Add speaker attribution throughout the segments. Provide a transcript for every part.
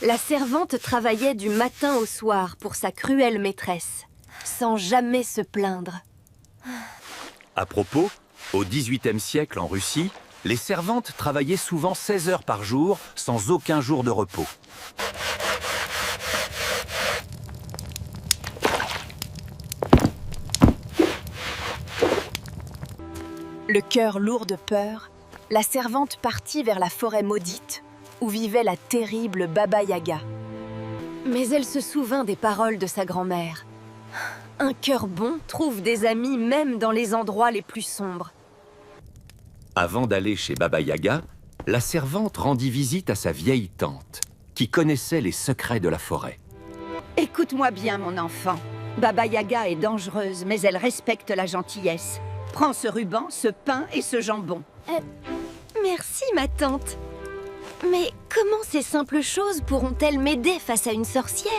Speaker 1: La servante travaillait du matin au soir pour sa cruelle maîtresse, sans jamais se plaindre.
Speaker 2: À propos, au XVIIIe siècle en Russie, les servantes travaillaient souvent 16 heures par jour, sans aucun jour de repos.
Speaker 3: Le cœur lourd de peur, la servante partit vers la forêt maudite, où vivait la terrible Baba Yaga.
Speaker 1: Mais elle se souvint des paroles de sa grand-mère. Un cœur bon trouve des amis même dans les endroits les plus sombres.
Speaker 2: Avant d'aller chez Baba Yaga, la servante rendit visite à sa vieille tante, qui connaissait les secrets de la forêt.
Speaker 4: Écoute-moi bien, mon enfant. Baba Yaga est dangereuse, mais elle respecte la gentillesse. Prends ce ruban, ce pain et ce jambon.
Speaker 1: Merci, ma tante. Mais comment ces simples choses pourront-elles m'aider face à une sorcière?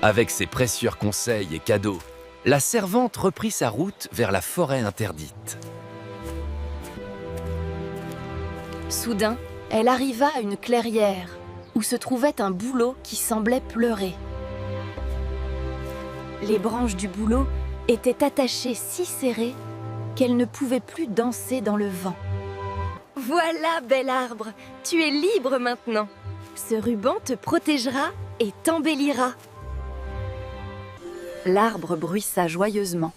Speaker 2: Avec ses précieux conseils et cadeaux, la servante reprit sa route vers la forêt interdite.
Speaker 1: Soudain, elle arriva à une clairière où se trouvait un bouleau qui semblait pleurer. Les branches du bouleau étaient attachées si serrées qu'elle ne pouvait plus danser dans le vent. Voilà, bel arbre, tu es libre maintenant. Ce ruban te protégera et t'embellira.
Speaker 3: L'arbre bruissa joyeusement,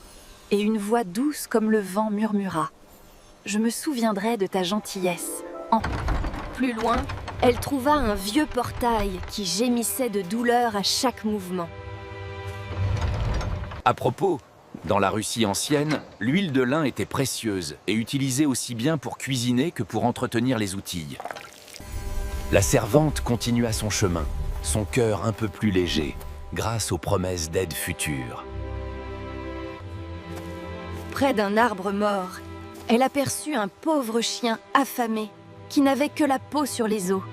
Speaker 3: et une voix douce comme le vent murmura. « Je me souviendrai de ta gentillesse. »
Speaker 1: Plus loin, elle trouva un vieux portail qui gémissait de douleur à chaque mouvement.
Speaker 2: À propos, dans la Russie ancienne, l'huile de lin était précieuse et utilisée aussi bien pour cuisiner que pour entretenir les outils. La servante continua son chemin, son cœur un peu plus léger, grâce aux promesses d'aide future.
Speaker 1: Près d'un arbre mort, elle aperçut un pauvre chien affamé qui n'avait que la peau sur les os.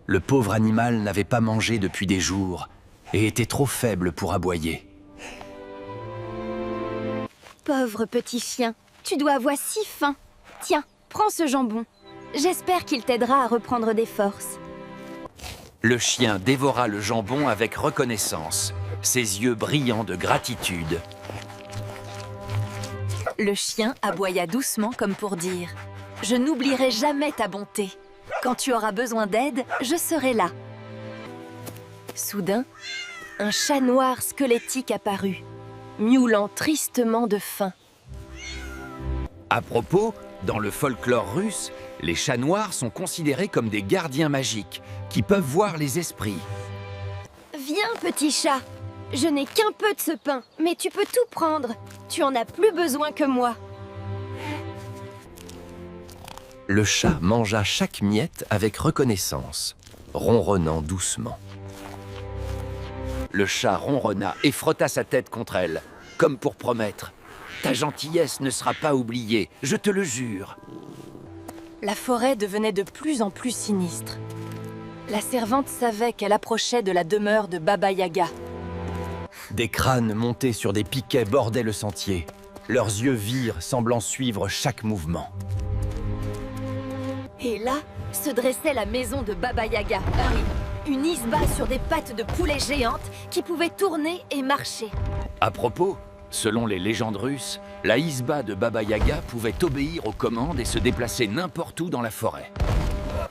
Speaker 2: Le pauvre animal n'avait pas mangé depuis des jours et était trop faible pour aboyer.
Speaker 1: Pauvre petit chien, tu dois avoir si faim. Tiens, prends ce jambon. J'espère qu'il t'aidera à reprendre des forces.
Speaker 2: Le chien dévora le jambon avec reconnaissance, ses yeux brillants de gratitude.
Speaker 3: Le chien aboya doucement comme pour dire « Je n'oublierai jamais ta bonté. Quand tu auras besoin d'aide, je serai là. »
Speaker 1: Soudain, un chat noir squelettique apparut, miaulant tristement de faim.
Speaker 2: À propos, dans le folklore russe, les chats noirs sont considérés comme des gardiens magiques qui peuvent voir les esprits.
Speaker 1: Viens, petit chat. Je n'ai qu'un peu de ce pain, mais tu peux tout prendre. Tu en as plus besoin que moi.
Speaker 2: Le chat mangea chaque miette avec reconnaissance, ronronnant doucement. Le chat ronronna et frotta sa tête contre elle, comme pour promettre « Ta gentillesse ne sera pas oubliée, je te le jure !»
Speaker 3: La forêt devenait de plus en plus sinistre. La servante savait qu'elle approchait de la demeure de Baba Yaga.
Speaker 2: Des crânes montés sur des piquets bordaient le sentier, leurs yeux vires semblant suivre chaque mouvement.
Speaker 1: Et là, se dressait la maison de Baba Yaga. Une isba sur des pattes de poulet géantes qui pouvaient tourner et marcher.
Speaker 2: À propos, selon les légendes russes, la isba de Baba Yaga pouvait obéir aux commandes et se déplacer n'importe où dans la forêt.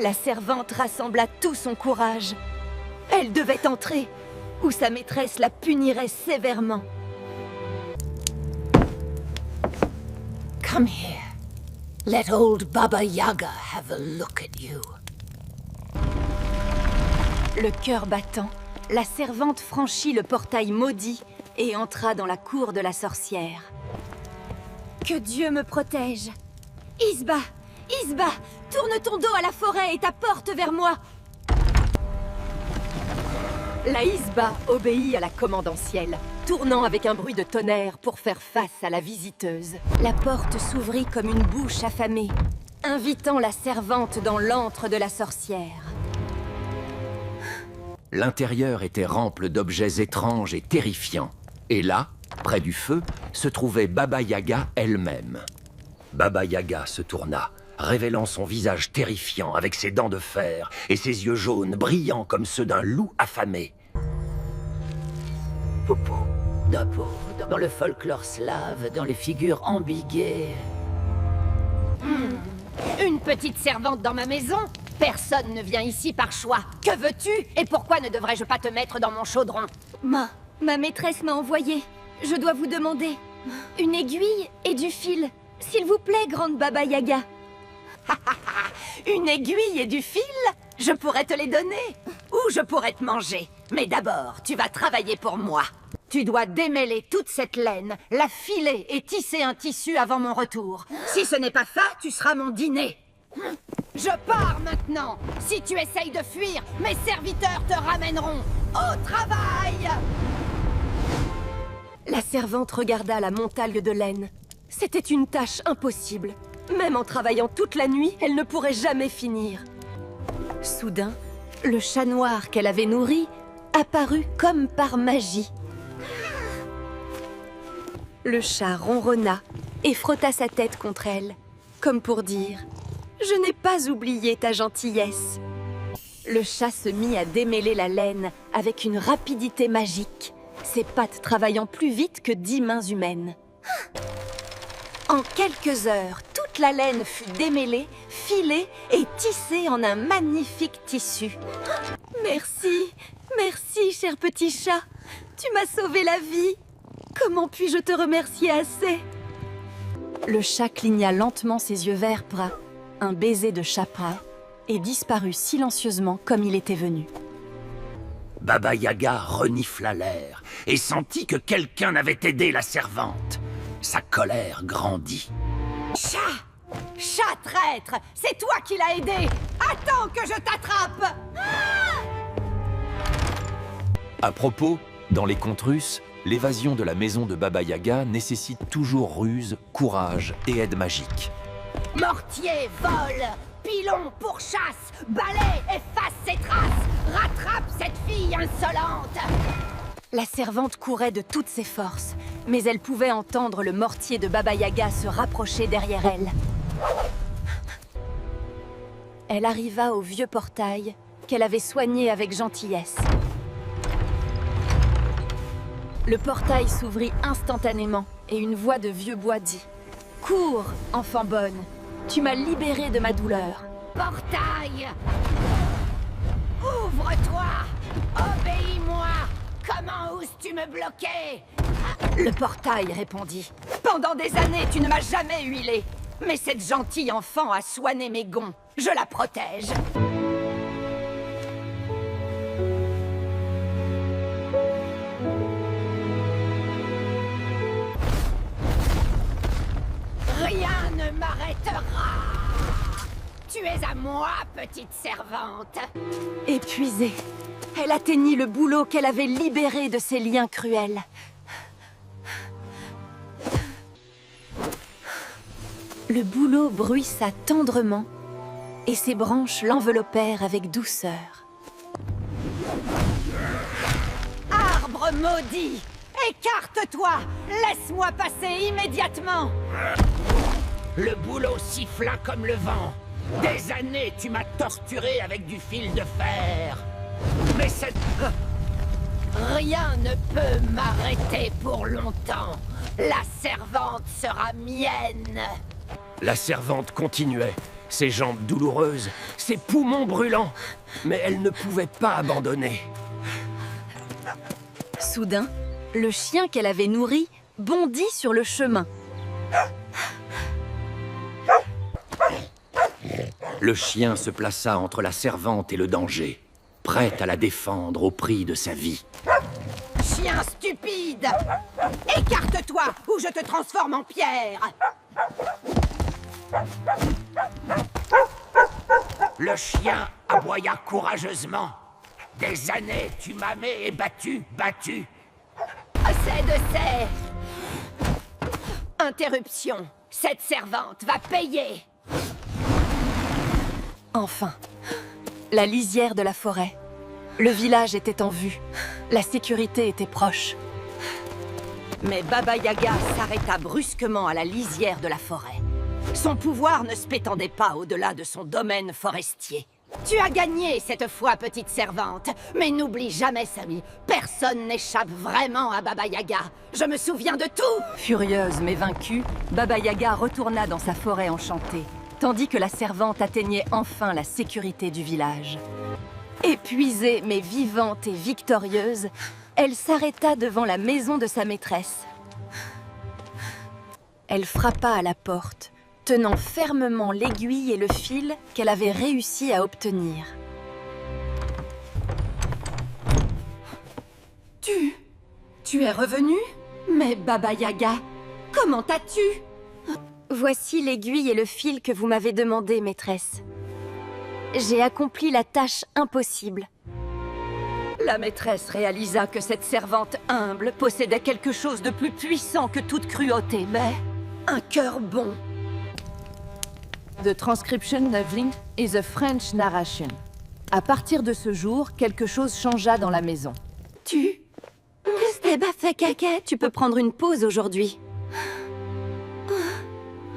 Speaker 1: La servante rassembla tout son courage. Elle devait entrer, ou sa maîtresse la punirait sévèrement.
Speaker 5: Come here. Let old Baba Yaga have a look at you.
Speaker 1: Le cœur battant, la servante franchit le portail maudit et entra dans la cour de la sorcière. Que Dieu me protège! Isba! Isba! Tourne ton dos à la forêt et ta porte vers moi! La Isba obéit à la commande en ciel, tournant avec un bruit de tonnerre pour faire face à la visiteuse. La porte s'ouvrit comme une bouche affamée, invitant la servante dans l'antre de la sorcière.
Speaker 2: L'intérieur était rempli d'objets étranges et terrifiants. Et là, près du feu, se trouvait Baba Yaga elle-même. Baba Yaga se tourna,
Speaker 6: révélant son visage terrifiant avec ses dents de fer et ses yeux jaunes brillants comme ceux d'un loup affamé.
Speaker 5: Popo, Dapo, dans le folklore slave, dans les figures ambiguës.
Speaker 4: Une petite servante dans ma maison? Personne ne vient ici par choix. Que veux-tu? Et pourquoi ne devrais-je pas te mettre dans mon chaudron?
Speaker 1: Ma maîtresse m'a envoyé. Je dois vous demander. Une aiguille et du fil. S'il vous plaît, grande Baba Yaga.
Speaker 4: Une aiguille et du fil? Je pourrais te les donner. Ou je pourrais te manger. Mais d'abord, tu vas travailler pour moi. Tu dois démêler toute cette laine, la filer et tisser un tissu avant mon retour. Si ce n'est pas ça, tu seras mon dîner. Je pars maintenant. Si tu essayes de fuir, mes serviteurs te ramèneront. Au travail!
Speaker 1: La servante regarda la montagne de laine. C'était une tâche impossible. Même en travaillant toute la nuit, elle ne pourrait jamais finir. Soudain, le chat noir qu'elle avait nourri apparut comme par magie. Le chat ronronna et frotta sa tête contre elle, comme pour dire « Je n'ai pas oublié ta gentillesse ». Le chat se mit à démêler la laine avec une rapidité magique, ses pattes travaillant plus vite que 10 mains humaines. En quelques heures, toute la laine fut démêlée, filée et tissée en un magnifique tissu. Merci, merci, cher petit chat. Tu m'as sauvé la vie. Comment puis-je te remercier assez? Le chat cligna lentement ses yeux verts bruns, un baiser de chaperon, et disparut silencieusement comme il était venu.
Speaker 6: Baba Yaga renifla l'air et sentit que quelqu'un avait aidé la servante. Sa colère grandit.
Speaker 4: Chat! Chat traître! C'est toi qui l'as aidé! Attends que je t'attrape!
Speaker 2: À propos, dans les contes russes, l'évasion de la maison de Baba Yaga nécessite toujours ruse, courage et aide magique.
Speaker 4: Mortier, vol! Pilon, pourchasse! Balai, efface ses traces! Rattrape cette fille insolente!
Speaker 1: La servante courait de toutes ses forces, mais elle pouvait entendre le mortier de Baba Yaga se rapprocher derrière elle. Elle arriva au vieux portail qu'elle avait soigné avec gentillesse. Le portail s'ouvrit instantanément et une voix de vieux bois dit « Cours, enfant bonne, tu m'as libérée de ma douleur. »
Speaker 4: Portail! Ouvre-toi! Obéis-moi! Comment oses-tu me bloquer? Le portail répondit. Pendant des années, tu ne m'as jamais huilé. Mais cette gentille enfant a soigné mes gonds. Je la protège. Rien ne m'arrêtera. Tu es à moi, petite servante.
Speaker 1: Épuisée, elle atteignit le bouleau qu'elle avait libéré de ses liens cruels. Le bouleau bruissa tendrement et ses branches l'enveloppèrent avec douceur.
Speaker 4: Arbre maudit! Écarte-toi! Laisse-moi passer immédiatement!
Speaker 6: Le bouleau siffla comme le vent. Des années, tu m'as torturé avec du fil de fer. Mais cette...
Speaker 4: Rien ne peut m'arrêter pour longtemps. La servante sera mienne.
Speaker 6: La servante continuait, ses jambes douloureuses, ses poumons brûlants. Mais elle ne pouvait pas abandonner.
Speaker 1: Soudain, le chien qu'elle avait nourri bondit sur le chemin.
Speaker 6: Le chien se plaça entre la servante et le danger, prête à la défendre au prix de sa vie.
Speaker 4: Chien stupide! Écarte-toi ou je te transforme en pierre!
Speaker 6: Le chien aboya courageusement. Des années, tu m'avais battu.
Speaker 4: C'est de ces... Interruption. Cette servante va payer.
Speaker 1: Enfin, la lisière de la forêt. Le village était en vue. La sécurité était proche.
Speaker 4: Mais Baba Yaga s'arrêta brusquement à la lisière de la forêt. Son pouvoir ne s'étendait pas au-delà de son domaine forestier. Tu as gagné cette fois, petite servante. Mais n'oublie jamais, Sami, personne n'échappe vraiment à Baba Yaga. Je me souviens de tout.
Speaker 1: Furieuse mais vaincue, Baba Yaga retourna dans sa forêt enchantée, tandis que la servante atteignait enfin la sécurité du village. Épuisée mais vivante et victorieuse, elle s'arrêta devant la maison de sa maîtresse. Elle frappa à la porte, tenant fermement l'aiguille et le fil qu'elle avait réussi à obtenir.
Speaker 4: Tu es revenu? Mais Baba Yaga, comment t'as-tu?
Speaker 1: Voici l'aiguille et le fil que vous m'avez demandé, maîtresse. J'ai accompli la tâche impossible.
Speaker 4: La maîtresse réalisa que cette servante humble possédait quelque chose de plus puissant que toute cruauté, mais un cœur bon.
Speaker 7: The transcription of Link is a French narration. À partir de ce jour, quelque chose changea dans la maison.
Speaker 1: Eh ben, fais caca, tu peux prendre une pause aujourd'hui.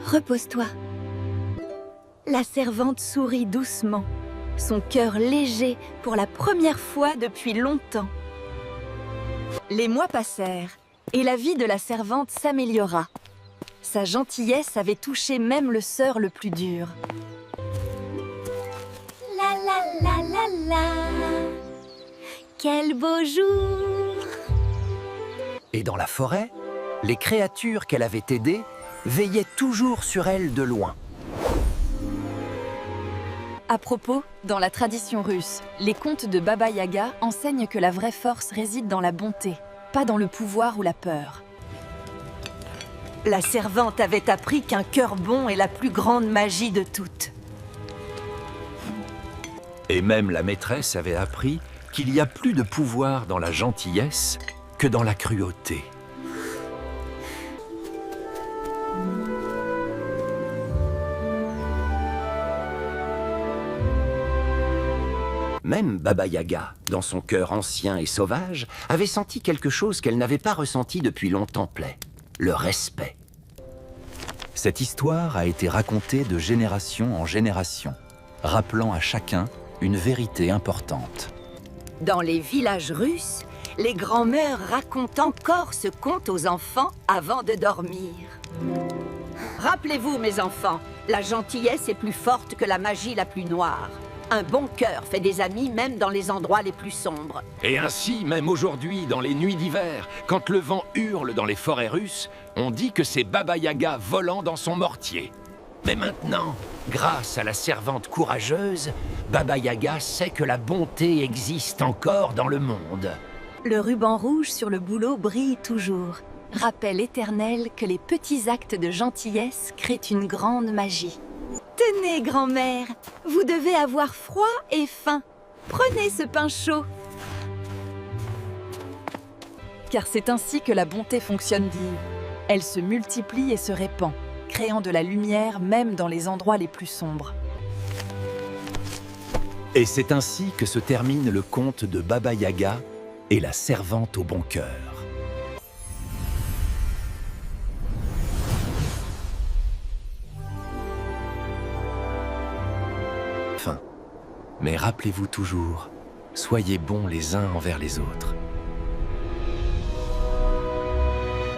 Speaker 1: Repose-toi. La servante sourit doucement, son cœur léger pour la première fois depuis longtemps. Les mois passèrent et la vie de la servante s'améliora. Sa gentillesse avait touché même le sort le plus dur. La la la la la, quel beau jour!
Speaker 2: Et dans la forêt, les créatures qu'elle avait aidées veillaient toujours sur elle de loin.
Speaker 3: À propos, dans la tradition russe, les contes de Baba Yaga enseignent que la vraie force réside dans la bonté, pas dans le pouvoir ou la peur.
Speaker 4: La servante avait appris qu'un cœur bon est la plus grande magie de toutes.
Speaker 2: Et même la maîtresse avait appris qu'il y a plus de pouvoir dans la gentillesse que dans la cruauté. Même Baba Yaga, dans son cœur ancien et sauvage, avait senti quelque chose qu'elle n'avait pas ressenti depuis longtemps plaît, le respect. Cette histoire a été racontée de génération en génération, rappelant à chacun une vérité importante.
Speaker 4: Dans les villages russes, les grands-mères racontent encore ce conte aux enfants avant de dormir. Rappelez-vous, mes enfants, la gentillesse est plus forte que la magie la plus noire. Un bon cœur fait des amis même dans les endroits les plus sombres.
Speaker 2: Et ainsi, même aujourd'hui, dans les nuits d'hiver, quand le vent hurle dans les forêts russes, on dit que c'est Baba Yaga volant dans son mortier. Mais maintenant, grâce à la servante courageuse, Baba Yaga sait que la bonté existe encore dans le monde.
Speaker 3: Le ruban rouge sur le bouleau brille toujours, rappel éternel que les petits actes de gentillesse créent une grande magie.
Speaker 1: Tenez, grand-mère, vous devez avoir froid et faim. Prenez ce pain chaud.
Speaker 3: Car c'est ainsi que la bonté fonctionne, dit. Elle se multiplie et se répand, créant de la lumière même dans les endroits les plus sombres.
Speaker 2: Et c'est ainsi que se termine le conte de Baba Yaga et la servante au bon cœur. Fin. Mais rappelez-vous toujours, soyez bons les uns envers les autres.